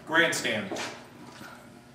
GrandStand.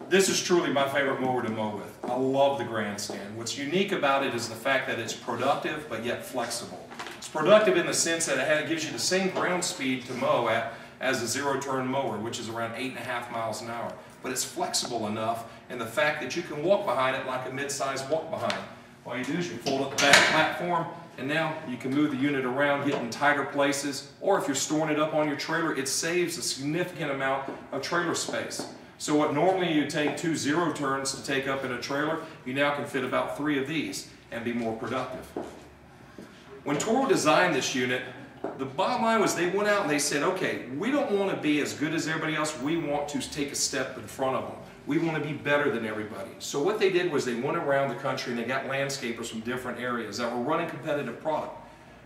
This is truly my favorite mower to mow with. I love the GrandStand. What's unique about it is the fact that it's productive but yet flexible. It's productive in the sense that it gives you the same ground speed to mow at as a zero-turn mower, which is around 8.5 miles an hour. But it's flexible enough in the fact that you can walk behind it like a mid-sized walk behind. All you do is you fold up the back platform, and now you can move the unit around, get in tighter places, or if you're storing it up on your trailer, it saves a significant amount of trailer space. So what normally you take 2 zero turns to take up in a trailer, you now can fit about 3 of these and be more productive. When Toro designed this unit, the bottom line was they went out and they said, okay, we don't want to be as good as everybody else, we want to take a step in front of them. We want to be better than everybody. So what they did was they went around the country and they got landscapers from different areas that were running competitive product.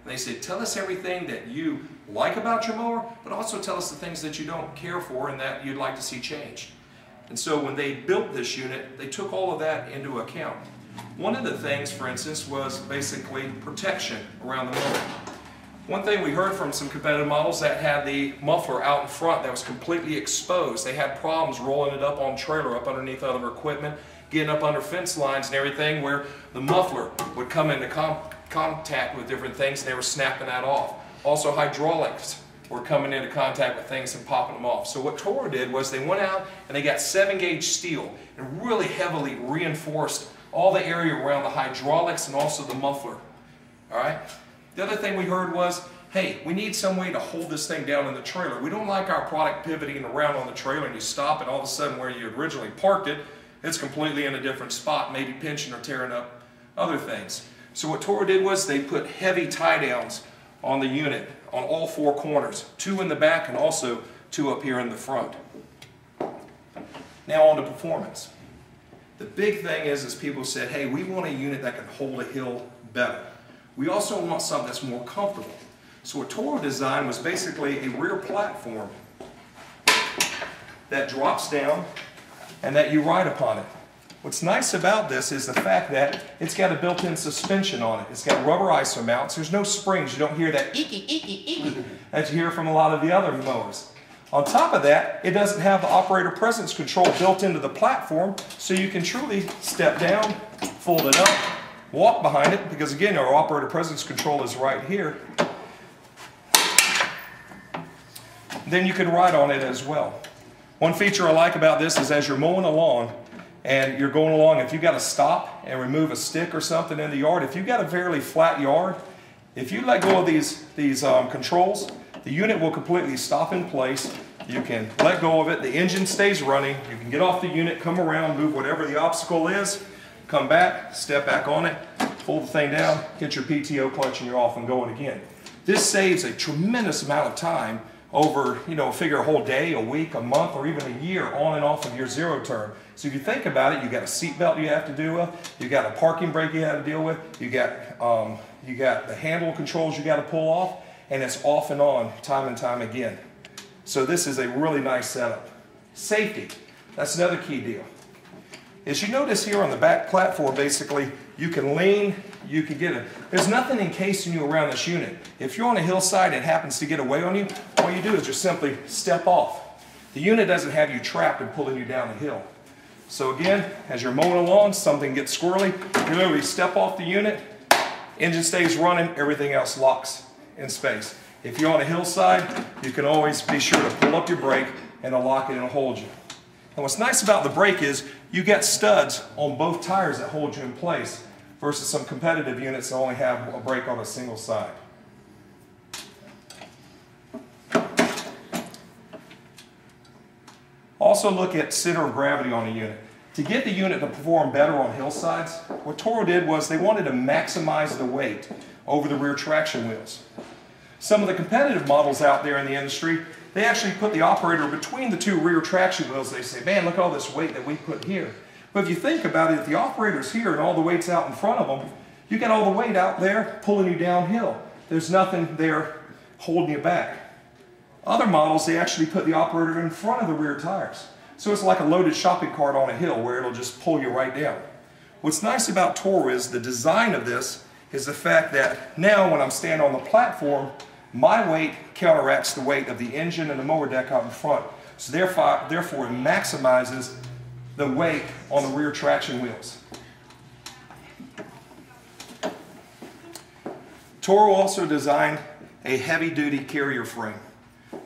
And they said, tell us everything that you like about your mower, but also tell us the things that you don't care for and that you'd like to see changed. And so when they built this unit, they took all of that into account. One of the things, for instance, was basically protection around the mower. One thing we heard from some competitive models that had the muffler out in front that was completely exposed. They had problems rolling it up on trailer, up underneath other equipment, getting up under fence lines and everything where the muffler would come into contact with different things and they were snapping that off. Also hydraulics were coming into contact with things and popping them off. So what Toro did was they went out and they got 7-gauge steel and really heavily reinforced all the area around the hydraulics and also the muffler. All right? The other thing we heard was, hey, we need some way to hold this thing down in the trailer. We don't like our product pivoting around on the trailer and you stop and all of a sudden where you originally parked it, it's completely in a different spot, maybe pinching or tearing up other things. So what Toro did was they put heavy tie downs on the unit on all 4 corners, 2 in the back and also 2 up here in the front. Now on to performance. The big thing is people said, hey, we want a unit that can hold a hill better. We also want something that's more comfortable. So what Toro designed was basically a rear platform that drops down and that you ride upon it. What's nice about this is the fact that it's got a built-in suspension on it. It's got rubber iso mounts. There's no springs. You don't hear that eeky, eeky, eeky that you hear from a lot of the other mowers. On top of that, it doesn't have the operator presence control built into the platform, so you can truly step down, fold it up, walk behind it, because again, our operator presence control is right here. Then you can ride on it as well. One feature I like about this is as you're mowing along and you're going along, if you've got to stop and remove a stick or something in the yard, if you've got a fairly flat yard, if you let go of these controls, the unit will completely stop in place. You can let go of it, the engine stays running, you can get off the unit, come around, move whatever the obstacle is, come back, step back on it, pull the thing down, hit your PTO clutch and you're off and going again. This saves a tremendous amount of time over, figure a whole day, a week, a month, or even a year on and off of your zero turn. So if you think about it, you got a seat belt you have to deal with, you got a parking brake you have to deal with, you got the handle controls you got to pull off, and it's off and on time and time again. So this is a really nice setup. Safety, that's another key deal. As you notice here on the back platform, basically, you can lean, you can get it. There's nothing encasing you around this unit. If you're on a hillside and it happens to get away on you, all you do is just simply step off. The unit doesn't have you trapped and pulling you down the hill. So again, as you're mowing along, something gets squirrely, you literally step off the unit, engine stays running, everything else locks in space. If you're on a hillside, you can always be sure to pull up your brake and it'll lock it and hold you. And what's nice about the brake is you get studs on both tires that hold you in place versus some competitive units that only have a brake on a single side. Also look at center of gravity on the unit. To get the unit to perform better on hillsides, what Toro did was they wanted to maximize the weight over the rear traction wheels. Some of the competitive models out there in the industry, they actually put the operator between the 2 rear traction wheels. They say, man, look at all this weight that we put here. But if you think about it, if the operator's here and all the weight's out in front of them, you got all the weight out there pulling you downhill. There's nothing there holding you back. Other models, they actually put the operator in front of the rear tires. So it's like a loaded shopping cart on a hill where it'll just pull you right down. What's nice about Toro is the design of this is the fact that now when I'm standing on the platform, my weight counteracts the weight of the engine and the mower deck out in front. So therefore it maximizes the weight on the rear traction wheels. Toro also designed a heavy-duty carrier frame.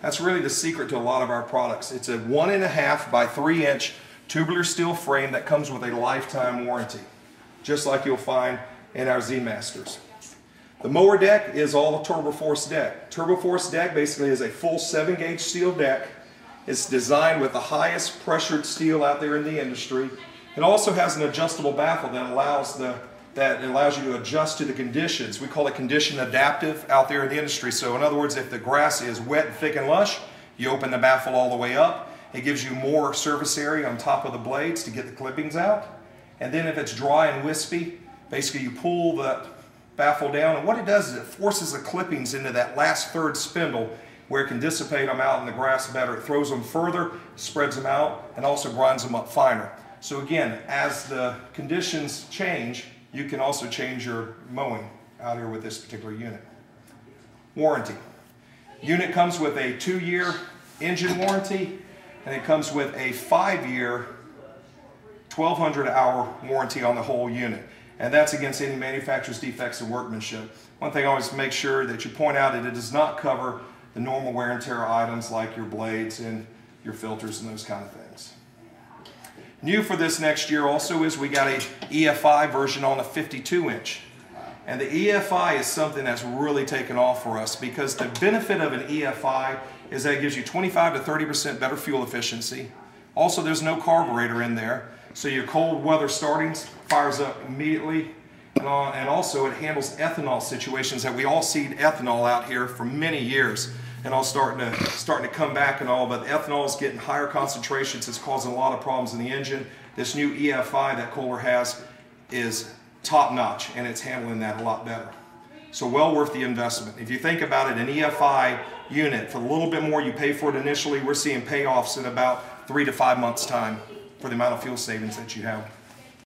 That's really the secret to a lot of our products. It's a 1.5 by 3-inch tubular steel frame that comes with a lifetime warranty, just like you'll find in our Z-Masters. The mower deck is all a Turbo Force deck. Turbo Force deck basically is a full 7-gauge steel deck. It's designed with the highest pressured steel out there in the industry. It also has an adjustable baffle that allows you to adjust to the conditions. We call it condition adaptive out there in the industry. So in other words, if the grass is wet, thick, and lush, you open the baffle all the way up. It gives you more surface area on top of the blades to get the clippings out. And then if it's dry and wispy, basically you pull the baffle down, and what it does is it forces the clippings into that last third spindle where it can dissipate them out in the grass better. It throws them further, spreads them out, and also grinds them up finer. So again, as the conditions change, you can also change your mowing out here with this particular unit. Warranty. Unit comes with a 2-year engine warranty, and it comes with a 5-year 1,200-hour warranty on the whole unit. And that's against any manufacturer's defects in workmanship. One thing I always make sure that you point out that it does not cover the normal wear and tear items like your blades and your filters and those kind of things. New for this next year also is we got a EFI version on a 52-inch. And the EFI is something that's really taken off for us because the benefit of an EFI is that it gives you 25 to 30% better fuel efficiency. Also, there's no carburetor in there, so your cold weather startings fires up immediately. And also it handles ethanol situations that we all seed ethanol out here for many years. And all starting to come back and all, but ethanol is getting higher concentrations. It's causing a lot of problems in the engine. This new EFI that Kohler has is top notch, and it's handling that a lot better. So well worth the investment. If you think about it, an EFI unit, for a little bit more you pay for it initially, we're seeing payoffs in about 3 to 5 months' time for the amount of fuel savings that you have.